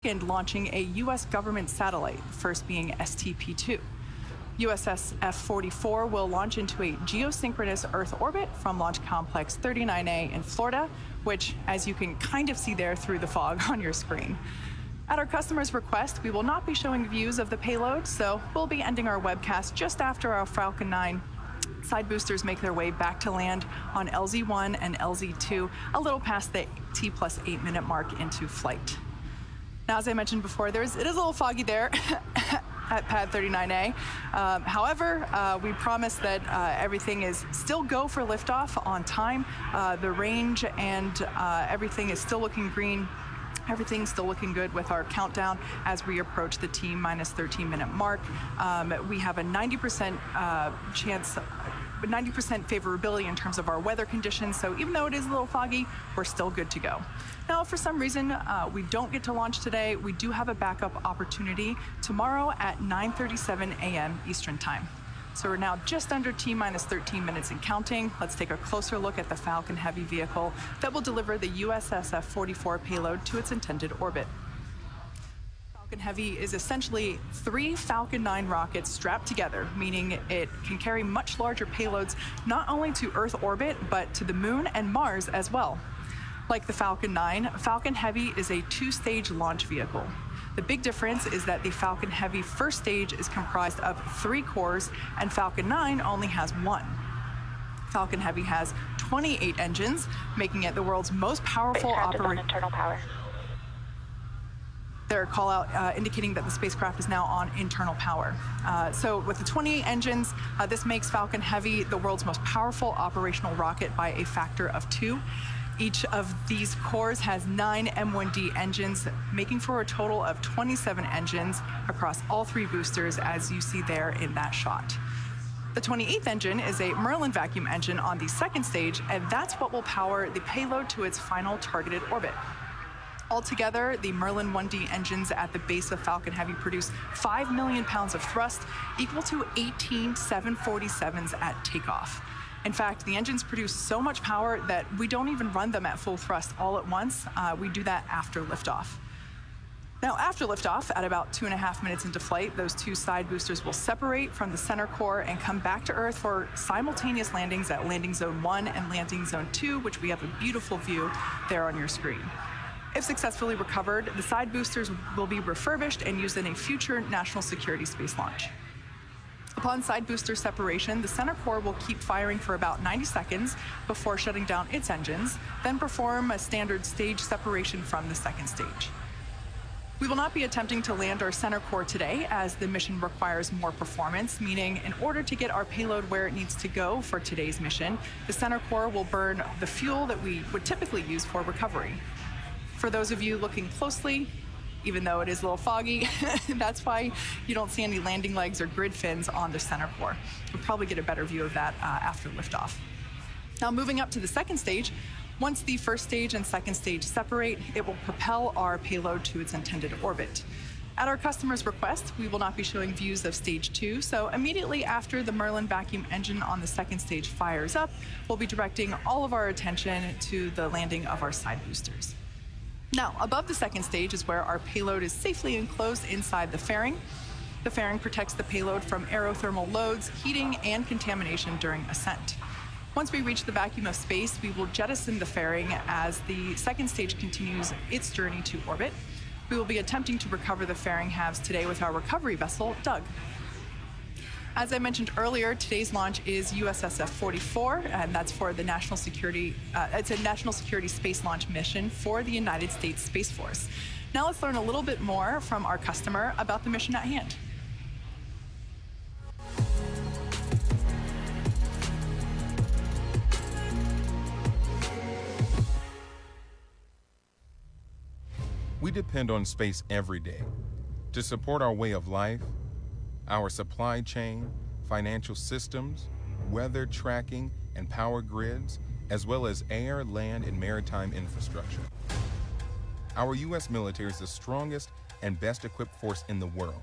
2nd launching a U.S. government satellite, first being STP-2. USS F-44 will launch into a geosynchronous Earth orbit from Launch Complex 39A in Florida, which, as you can kind of see there through the fog on your screen. At our customer's request, we will not be showing views of the payload, so we'll be ending our webcast just after our Falcon 9 side boosters make their way back to land on LZ-1 and LZ-2, a little past the T+8 minute mark into flight. Now, as I mentioned before, it is a little foggy there at pad 39A. However, we promise that everything is still go for liftoff on time. The range and everything is still looking green. Everything's still looking good with our countdown as we approach the T-minus 13 minute mark. We have a 90% chance, 90% favorability in terms of our weather conditions. So even though it is a little foggy, we're still good to go. Now, if for some reason we don't get to launch today, we do have a backup opportunity tomorrow at 9:37 a.m. Eastern Time. So we're now just under T-minus 13 minutes and counting. Let's take a closer look at the Falcon Heavy vehicle that will deliver the USS F-44 payload to its intended orbit. Falcon Heavy is essentially 3 Falcon 9 rockets strapped together, meaning it can carry much larger payloads not only to Earth orbit, but to the Moon and Mars as well. Like the Falcon 9, Falcon Heavy is a 2-stage launch vehicle. The big difference is that the Falcon Heavy first stage is comprised of 3 cores, and Falcon 9 only has 1. Falcon Heavy has 28 engines, making it the world's most powerful internal power. Their call out indicating that the spacecraft is now on internal power. So with the 28 engines, this makes Falcon Heavy the world's most powerful operational rocket by a factor of 2. Each of these cores has 9 M1D engines, making for a total of 27 engines across all 3 boosters, as you see there in that shot. The 28th engine is a Merlin vacuum engine on the second stage, and that's what will power the payload to its final targeted orbit. Altogether, the Merlin 1D engines at the base of Falcon Heavy produce 5 million pounds of thrust, equal to 18 747s at takeoff. In fact, the engines produce so much power that we don't even run them at full thrust all at once. We do that after liftoff. Now, after liftoff, at about 2.5 minutes into flight, those 2 side boosters will separate from the center core and come back to Earth for simultaneous landings at Landing Zone 1 and Landing Zone 2, which we have a beautiful view there on your screen. If successfully recovered, the side boosters will be refurbished and used in a future national security space launch. Upon side booster separation, the center core will keep firing for about 90 seconds before shutting down its engines, then perform a standard stage separation from the second stage. We will not be attempting to land our center core today, as the mission requires more performance, meaning in order to get our payload where it needs to go for today's mission, the center core will burn the fuel that we would typically use for recovery. For those of you looking closely, even though it is a little foggy, that's why you don't see any landing legs or grid fins on the center core. We'll probably get a better view of that after liftoff. Now, moving up to the second stage, once the first stage and second stage separate, it will propel our payload to its intended orbit. At our customer's request, we will not be showing views of stage 2, so immediately after the Merlin vacuum engine on the second stage fires up, we'll be directing all of our attention to the landing of our side boosters. Now, above the second stage is where our payload is safely enclosed inside the fairing. The fairing protects the payload from aerothermal loads, heating, and contamination during ascent. Once we reach the vacuum of space, we will jettison the fairing as the second stage continues its journey to orbit. We will be attempting to recover the fairing halves today with our recovery vessel, Doug. As I mentioned earlier, today's launch is USS F-44, and that's for the national security. It's a national security space launch mission for the United States Space Force. Now let's learn a little bit more from our customer about the mission at hand. We depend on space every day to support our way of life, our supply chain, financial systems, weather tracking, and power grids, as well as air, land, and maritime infrastructure. Our U.S. military is the strongest and best equipped force in the world.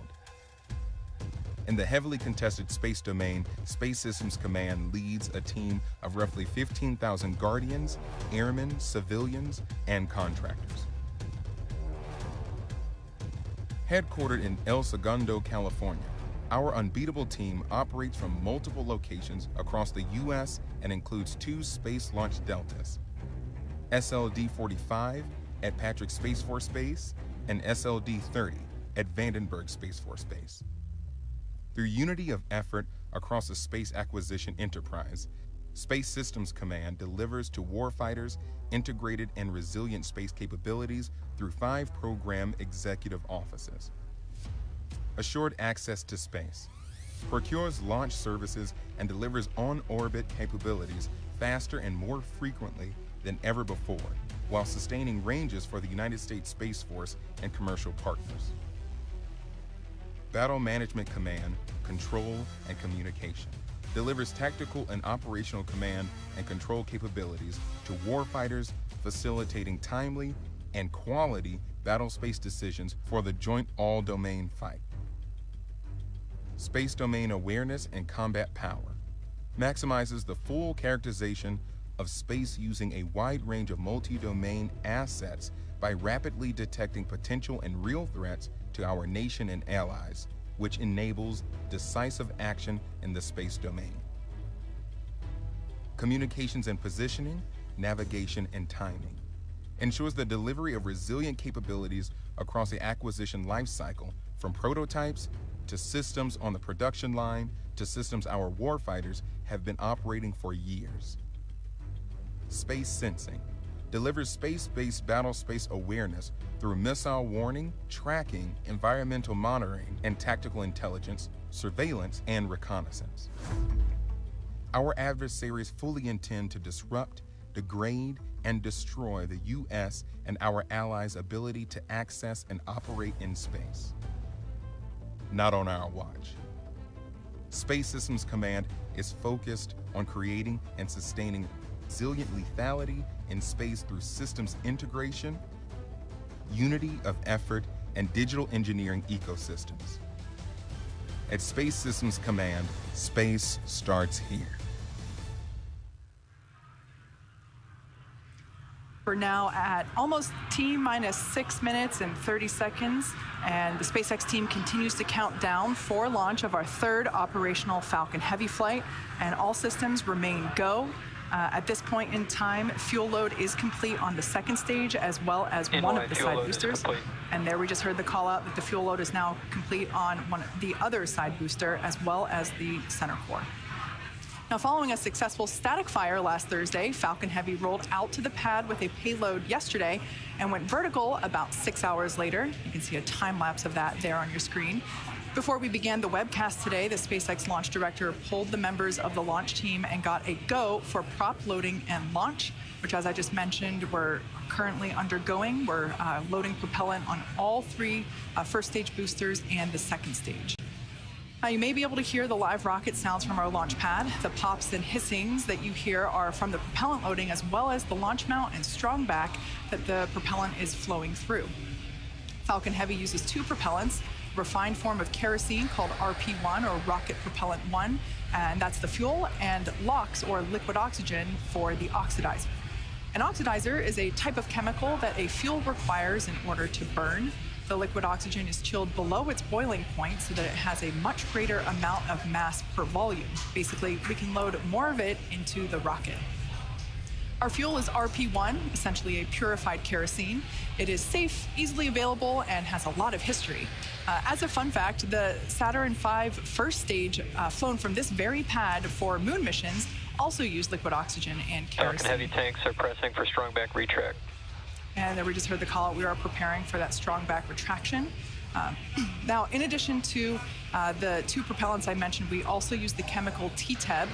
In the heavily contested space domain, Space Systems Command leads a team of roughly 15,000 guardians, airmen, civilians, and contractors. Headquartered in El Segundo, California, our unbeatable team operates from multiple locations across the U.S. and includes 2 space launch deltas, SLD-45 at Patrick Space Force Base and SLD-30 at Vandenberg Space Force Base. Through unity of effort across the space acquisition enterprise, Space Systems Command delivers to warfighters integrated and resilient space capabilities through 5 program executive offices. Assured access to space, procures launch services and delivers on-orbit capabilities faster and more frequently than ever before, while sustaining ranges for the United States Space Force and commercial partners. Battle Management Command, Control, and Communication delivers tactical and operational command and control capabilities to warfighters, facilitating timely and quality battle space decisions for the joint all-domain fight. Space domain awareness and combat power maximizes the full characterization of space using a wide range of multi-domain assets by rapidly detecting potential and real threats to our nation and allies, which enables decisive action in the space domain. Communications and positioning, navigation, and timing ensures the delivery of resilient capabilities across the acquisition lifecycle, from prototypes to systems on the production line to systems our warfighters have been operating for years. Space Sensing delivers space-based battle space awareness through missile warning, tracking, environmental monitoring, and tactical intelligence, surveillance, and reconnaissance. Our adversaries fully intend to disrupt, degrade, and destroy the U.S. and our allies' ability to access and operate in space. Not on our watch. Space Systems Command is focused on creating and sustaining resilient lethality in space through systems integration, unity of effort, and digital engineering ecosystems. At Space Systems Command, space starts here. We're now at almost T-minus 6 minutes and 30 seconds, and the SpaceX team continues to count down for launch of our 3rd operational Falcon Heavy flight, and all systems remain go. At this point in time, fuel load is complete on the 2nd stage, as well as one of the side boosters. And there we just heard the call out that the fuel load is now complete on the other side booster, as well as the center core. Now, following a successful static fire last Thursday, Falcon Heavy rolled out to the pad with a payload yesterday and went vertical about 6 hours later. You can see a time lapse of that there on your screen. Before we began the webcast today, the SpaceX launch director pulled the members of the launch team and got a go for prop loading and launch, which, as I just mentioned, we're currently undergoing. We're loading propellant on all 3 first stage boosters and the 2nd stage. Now, you may be able to hear the live rocket sounds from our launch pad. The pops and hissings that you hear are from the propellant loading, as well as the launch mount and strong back that the propellant is flowing through. Falcon Heavy uses 2 propellants, a refined form of kerosene called RP1, or Rocket Propellant 1, and that's the fuel, and LOX, or liquid oxygen, for the oxidizer. An oxidizer is a type of chemical that a fuel requires in order to burn. The liquid oxygen is chilled below its boiling point so that it has a much greater amount of mass per volume. Basically, we can load more of it into the rocket. Our fuel is RP1, essentially a purified kerosene. It is safe, easily available, and has a lot of history. As a fun fact, the Saturn V first stage, flown from this very pad for moon missions, also used liquid oxygen and kerosene. Falcon Heavy tanks are pressing for strong back retract. And then we just heard the call out. We are preparing for that strong back retraction. Now, in addition to the 2 propellants I mentioned, we also use the chemical TTEB,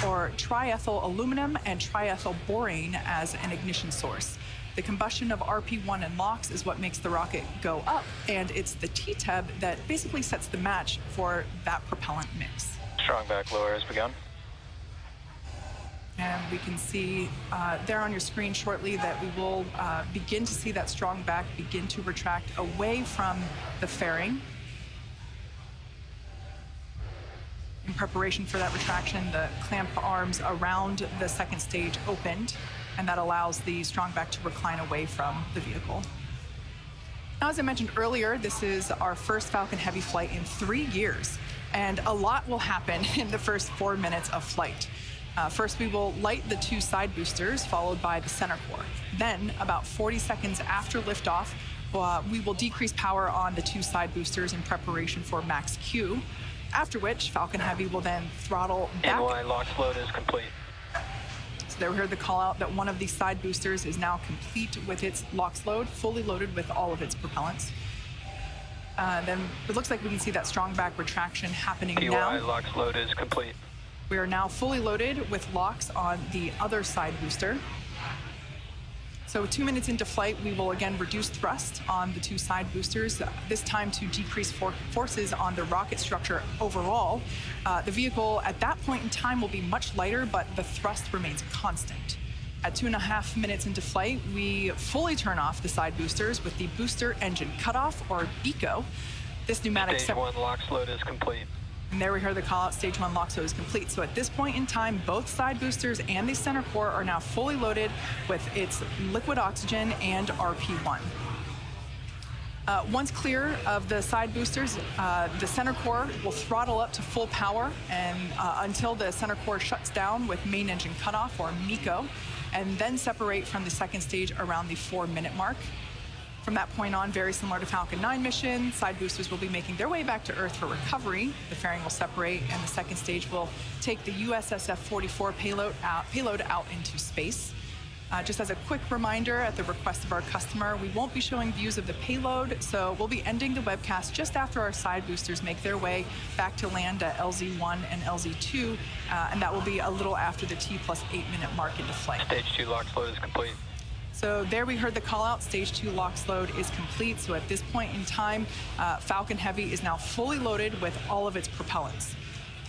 or triethyl aluminum and triethyl borane, as an ignition source. The combustion of RP1 and LOX is what makes the rocket go up, and it's the TTEB that basically sets the match for that propellant mix. Strong back lower has begun. And we can see there on your screen shortly that we will begin to see that strong back begin to retract away from the fairing. In preparation for that retraction, the clamp arms around the 2nd stage opened, and that allows the strong back to recline away from the vehicle. Now, as I mentioned earlier, this is our first Falcon Heavy flight in 3 years, and a lot will happen in the first 4 minutes of flight. First, we will light the 2 side boosters, followed by the center core. Then, about 40 seconds after liftoff, we will decrease power on the 2 side boosters in preparation for max Q, after which Falcon Heavy will then throttle back. NY LOX load is complete. So there we heard the call out that one of these side boosters is now complete with its LOX load, fully loaded with all of its propellants. Then it looks like we can see that strong back retraction happening now. TY LOX load is complete. We are now fully loaded with LOX on the other side booster. So 2 minutes into flight, we will again reduce thrust on the 2 side boosters, this time to decrease forces on the rocket structure overall. The vehicle at that point in time will be much lighter, but the thrust remains constant. At 2.5 minutes into flight, we fully turn off the side boosters with the booster engine cutoff, or BECO. This pneumatic Stage 1 LOX load is complete. And there we heard the call out, stage 1 LOX load is complete. So at this point in time, both side boosters and the center core are now fully loaded with its liquid oxygen and RP1. Once clear of the side boosters, the center core will throttle up to full power and until the center core shuts down with main engine cutoff, or MECO, and then separate from the second stage around the 4-minute mark. From that point on, very similar to Falcon 9 mission, side boosters will be making their way back to Earth for recovery. The fairing will separate, and the second stage will take the USSF-44 payload out into space. Just as a quick reminder, at the request of our customer, we won't be showing views of the payload, so we'll be ending the webcast just after our side boosters make their way back to land at LZ1 and LZ2, and that will be a little after the T+8-minute mark into flight. Stage 2 LOX load is complete. So there we heard the call out, stage 2 LOX load is complete. So at this point in time, Falcon Heavy is now fully loaded with all of its propellants.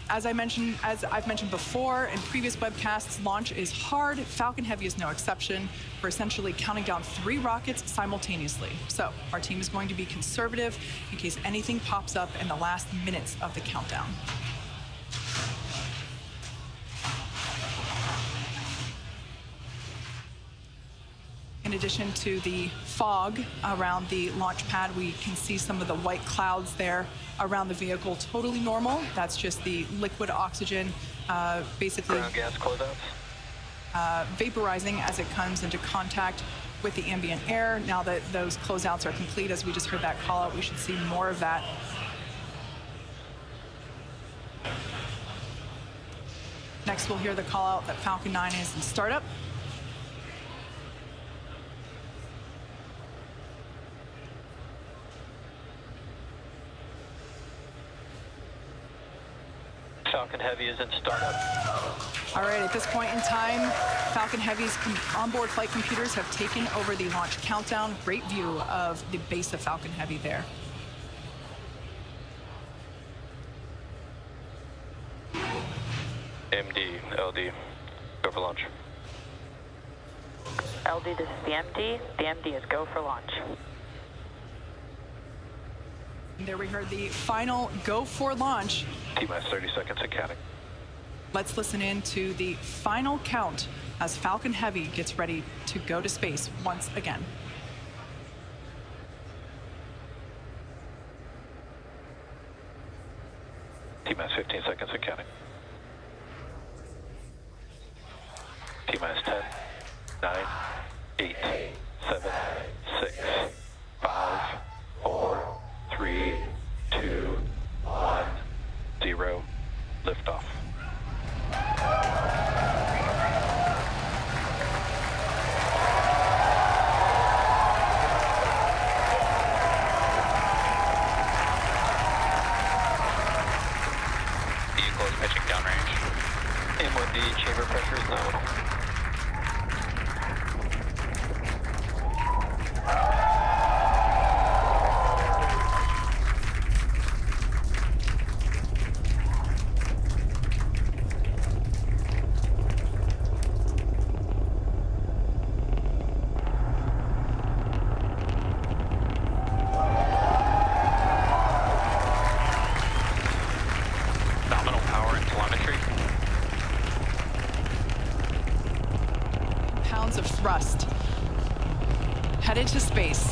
As I've mentioned before in previous webcasts, launch is hard. Falcon Heavy is no exception. We're essentially counting down 3 rockets simultaneously. So our team is going to be conservative in case anything pops up in the last minutes of the countdown. In addition to the fog around the launch pad, we can see some of the white clouds there around the vehicle. Totally normal. That's just the liquid oxygen basically Ground gas closeouts. vaporizing as it comes into contact with the ambient air. Now that those closeouts are complete, as we just heard that call out, we should see more of that. Next, we'll hear the call out that Falcon 9 is in startup. Falcon Heavy is in startup. All right, at this point in time, Falcon Heavy's onboard flight computers have taken over the launch countdown. Great view of the base of Falcon Heavy there. MD, LD, go for launch. LD, this is the MD. The MD is go for launch. And there we heard the final go for launch. T-minus 30 seconds and counting. Let's listen in to the final count as Falcon Heavy gets ready to go to space once again. T-minus 15 seconds and counting. T-minus 10, 9, 8, 7, 6, 5, 4, 3, 2, 1, 0, liftoff. Vehicle is pitching downrange. M1D chamber pressure is nominal. Nominal power and telemetry. Pounds of thrust headed to space.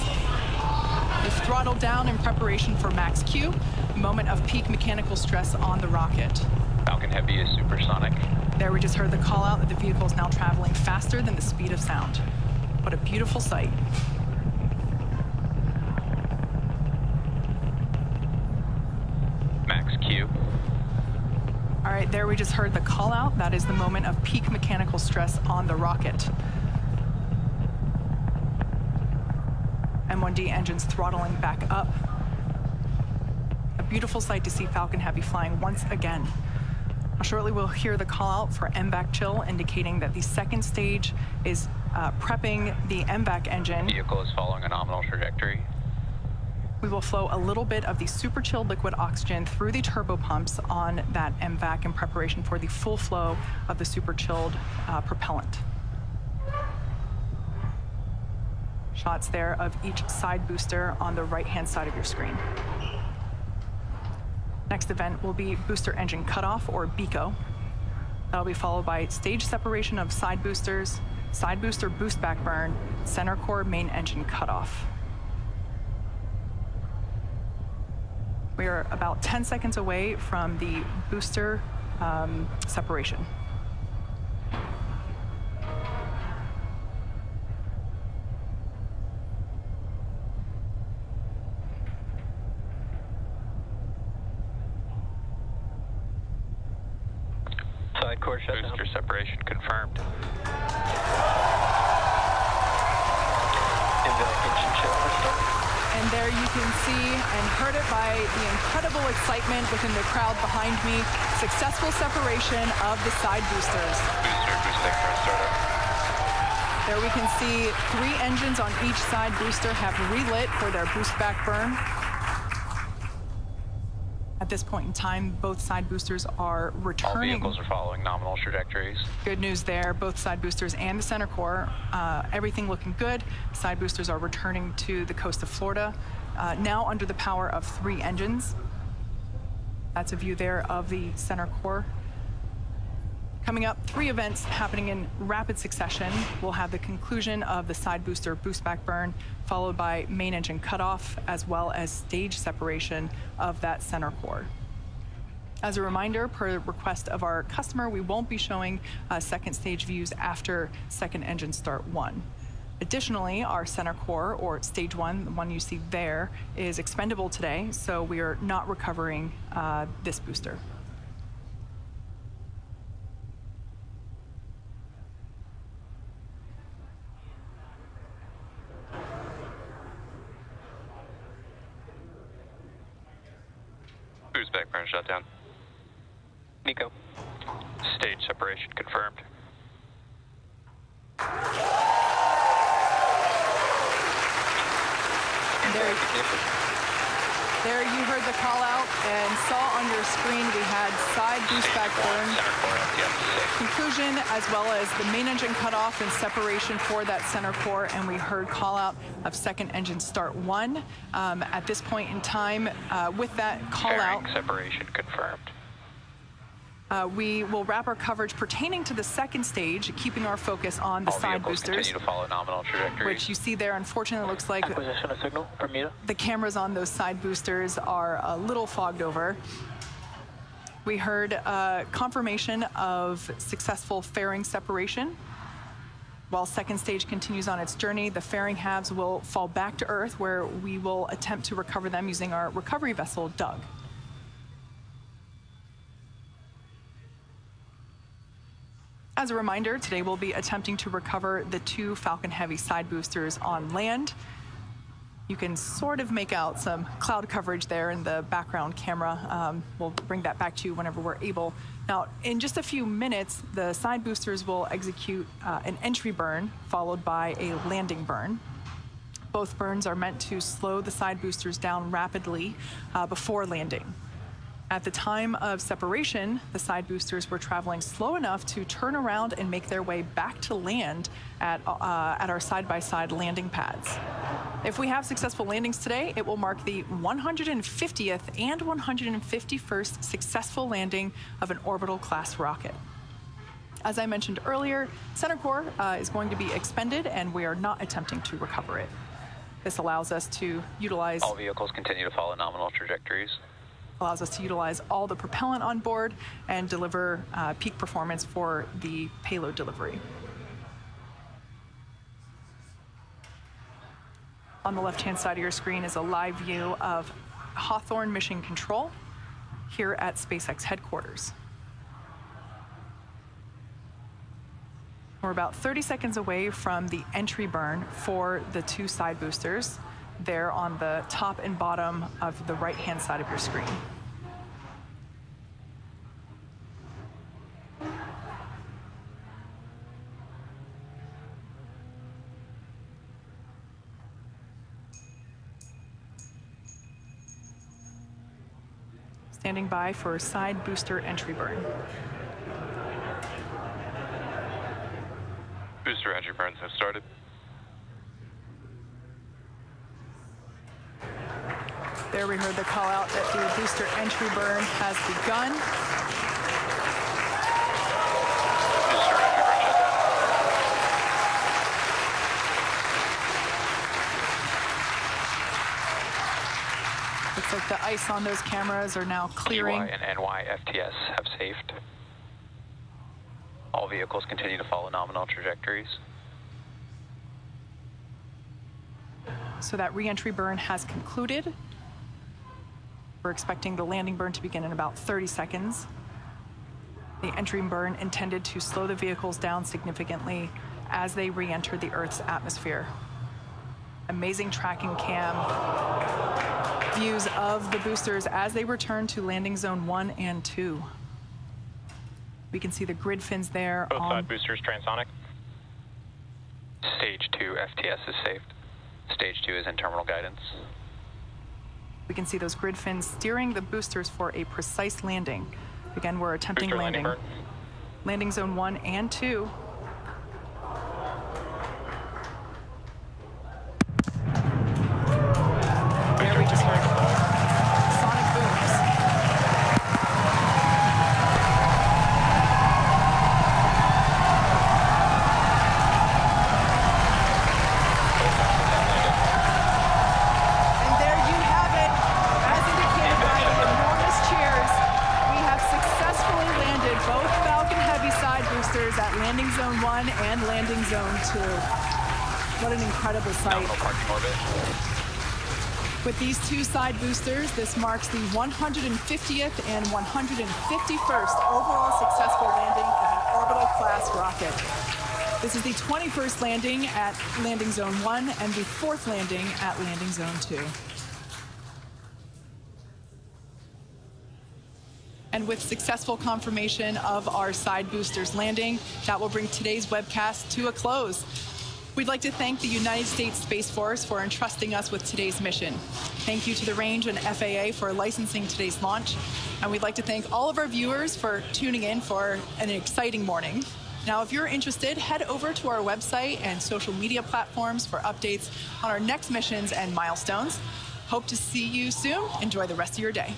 The throttle down in preparation for max Q, moment of peak mechanical stress on the rocket. Falcon Heavy is supersonic. There we just heard the call out that the vehicle is now traveling faster than the speed of sound. What a beautiful sight. Max Q. All right, there we just heard the call out. That is the moment of peak mechanical stress on the rocket. M1D engines throttling back up. A beautiful sight to see Falcon Heavy flying once again. Shortly we'll hear the call out for MVAC chill, indicating that the second stage is prepping the MVAC engine. Vehicle is following a nominal trajectory. We will flow a little bit of the super chilled liquid oxygen through the turbo pumps on that MVAC in preparation for the full flow of the super chilled propellant. Shots there of each side booster on the right-hand side of your screen. Next event will be booster engine cutoff, or BECO. That'll be followed by stage separation of side boosters, side booster boost back burn, center core main engine cutoff. We are about 10 seconds away from the booster separation. Side core shutdown. Booster separation confirmed. Engine chill for start. And there you can see and heard it by the incredible excitement within the crowd behind me. Successful separation of the side boosters. Booster boost back burn startup. There we can see 3 engines on each side booster have relit for their boost back burn. At this point in time, both side boosters are returning. All vehicles are following nominal trajectories. Good news there, both side boosters and the center core, everything looking good. Side boosters are returning to the coast of Florida, now under the power of 3 engines. That's a view there of the center core. Coming up, 3 events happening in rapid succession. We'll have the conclusion of the side booster boost back burn, followed by main engine cutoff, as well as stage separation of that center core. As a reminder, per request of our customer, we won't be showing second stage views after second engine start 1. Additionally, our center core, or stage 1, the one you see there, is expendable today, so we are not recovering this booster. Boost back burn shutdown. Nico. Stage separation confirmed. There you heard the call out and saw on your screen we had side boost back burn conclusion, as well as the main engine cutoff and separation for that center core, and we heard call out of second engine start 1. At this point in time, with that call out, Separation confirmed. we will wrap our coverage pertaining to the second stage, keeping our focus on the All side vehicles boosters, continue to follow nominal trajectories. which you see there. Unfortunately, it looks like Acquisition of signal, Bermuda. the cameras on those side boosters are a little fogged over. We heard confirmation of successful fairing separation. While second stage continues on its journey, the fairing halves will fall back to Earth, where we will attempt to recover them using our recovery vessel, Doug. As a reminder, today we'll be attempting to recover the 2 Falcon Heavy side boosters on land. You can sort of make out some cloud coverage there in the background camera. We'll bring that back to you whenever we're able. Now, in just a few minutes, the side boosters will execute an entry burn followed by a landing burn. Both burns are meant to slow the side boosters down rapidly before landing. At the time of separation, the side boosters were traveling slow enough to turn around and make their way back to land at our side-by-side landing pads. If we have successful landings today, it will mark the 150th and 151st successful landing of an orbital class rocket. As I mentioned earlier, center core is going to be expended, and we are not attempting to recover it. This allows us to utilize All vehicles continue to follow nominal trajectories. all the propellant on board and deliver peak performance for the payload delivery. On the left-hand side of your screen is a live view of Hawthorne Mission Control here at SpaceX headquarters. We're about 30 seconds away from the entry burn for the 2 side boosters. They're on the top and bottom of the right-hand side of your screen. Standing by for side booster entry burn. Booster entry burns have started. There we heard the call out that the booster entry burn has begun. Booster entry burn shut down. Looks like the ice on those cameras are now clearing. EY and NY FTS have safed. All vehicles continue to follow nominal trajectories. So that re-entry burn has concluded. We're expecting the landing burn to begin in about 30 seconds. The entry burn intended to slow the vehicles down significantly as they re-enter the Earth's atmosphere. Amazing tracking cam views of the boosters as they return to landing zone 1 and 2. We can see the grid fins there. Both side boosters transonic. Stage 2 FTS is saved. Stage 2 is in terminal guidance. We can see those grid fins steering the boosters for a precise landing. Again, we're attempting Booster landing. landing Landing zone 1 and 2. There we just heard sonic booms. And there you have it. As indicated by the enormous cheers, we have successfully landed both Falcon Heavy side boosters at landing zone 1 and landing zone 2. What an incredible sight. Nominal parking orbit. With these 2 side boosters, this marks the 150th and 151st overall successful landing of an orbital class rocket. This is the 21st landing at landing zone 1 and the 4th landing at landing zone 2. And with successful confirmation of our side boosters landing, that will bring today's webcast to a close. We'd like to thank the United States Space Force for entrusting us with today's mission. Thank you to the Range and FAA for licensing today's launch. And we'd like to thank all of our viewers for tuning in for an exciting morning. Now, if you're interested, head over to our website and social media platforms for updates on our next missions and milestones. Hope to see you soon. Enjoy the rest of your day.